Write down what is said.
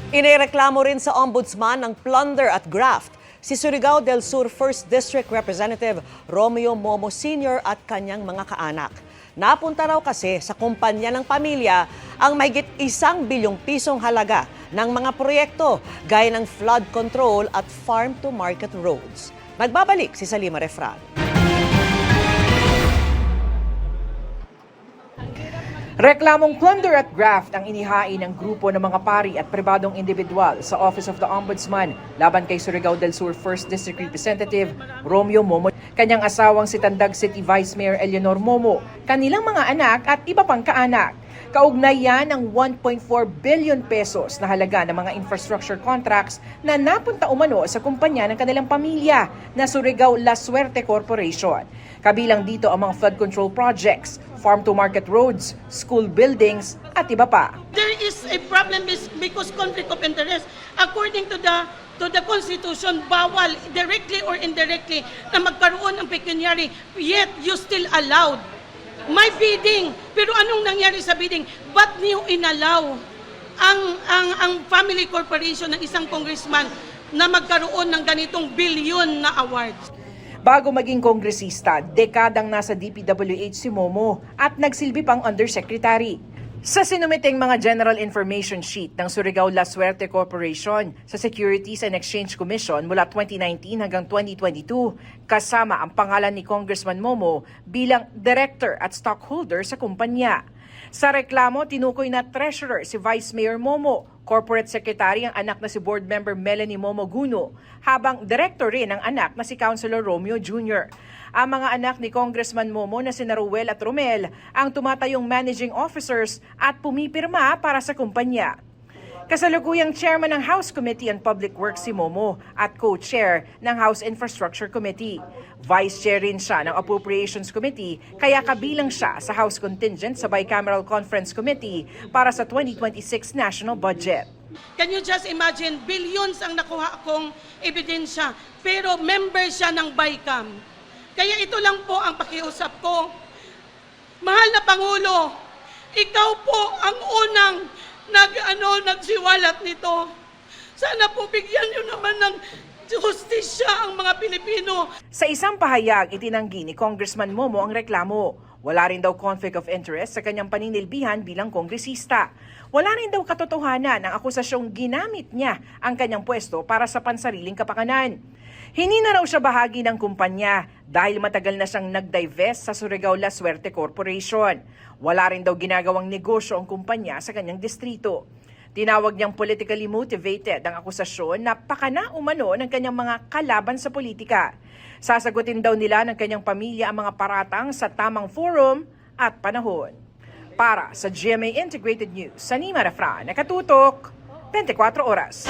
Inireklamo rin sa Ombudsman ng plunder at graft si Surigao del Sur 1st District Representative Romeo Momo Sr. at kanyang mga kaanak. Napunta raw kasi sa kumpanya ng pamilya ang mahigit 1 bilyong pisong halaga ng mga proyekto gaya ng flood control at farm-to-market roads. Nagbabalik si Salima Refran. Reklamong plunder at graft ang inihain ng grupo ng mga pari at pribadong individual sa Office of the Ombudsman laban kay Surigao del Sur 1st District Representative Romeo Momo, kanyang asawang si Tandag City Vice Mayor Eleanor Momo, kanilang mga anak at iba pang kaanak. Kaugnay yan ng 1.4 billion pesos na halaga ng mga infrastructure contracts na napunta umano sa kumpanya ng kanilang pamilya na Surigao La Suerte Corporation. Kabilang dito ang mga flood control projects, farm-to-market roads, school buildings at iba pa. There is a problem because conflict of interest. According to the Constitution, bawal directly or indirectly na magkaroon ng pecuniary, yet you still allowed. May bidding, pero anong nangyari sa bidding? Ba't niyo inalaw ang family corporation ng isang congressman na magkaroon ng ganitong bilyon na awards? Bago maging kongresista, dekadang nasa DPWH si Momo at nagsilbi pang undersecretary. Sa sinumiting mga General Information Sheet ng Surigao La Suerte Corporation sa Securities and Exchange Commission mula 2019 hanggang 2022, kasama ang pangalan ni Congressman Momo bilang director at stockholder sa kumpanya. Sa reklamo, tinukoy na treasurer si Vice Mayor Momo, corporate secretary ang anak na si board member Melanie Momo Guno, habang director rin ang anak na si Councilor Romeo Jr. Ang mga anak ni Congressman Momo na sina Ruel at Romel ang tumatayong managing officers at pumipirma para sa kumpanya. Kasalukuyang chairman ng House Committee on Public Works si Momo at co-chair ng House Infrastructure Committee. Vice chair rin siya ng Appropriations Committee kaya kabilang siya sa House contingent sa Bicameral Conference Committee para sa 2026 National Budget. Can you just imagine, billions ang nakuha kong ebidensya, pero member siya ng BICAM. Kaya ito lang po ang pakiusap ko. Mahal na Pangulo, ikaw po ang unang nagsiwalat nito. Sana po bigyan niyo naman ng justisya ang mga Pilipino. Sa isang pahayag, itinanggi ni Congressman Momo ang reklamo. Wala rin daw conflict of interest sa kanyang paninilbihan bilang kongresista. Wala rin daw katotohanan ang akusasyong ginamit niya ang kanyang pwesto para sa pansariling kapakanan. Hindi na raw siya bahagi ng kumpanya dahil matagal na siyang nag-divest sa Surigao La Suerte Corporation. Wala rin daw ginagawang negosyo ang kumpanya sa kanyang distrito. Tinawag niyang politically motivated ang akusasyon na pakana umano ng kanyang mga kalaban sa politika. Sasagutin daw nila ng kanyang pamilya ang mga paratang sa tamang forum at panahon. Para sa GMA Integrated News, Salima Refran, nakatutok, 24 oras.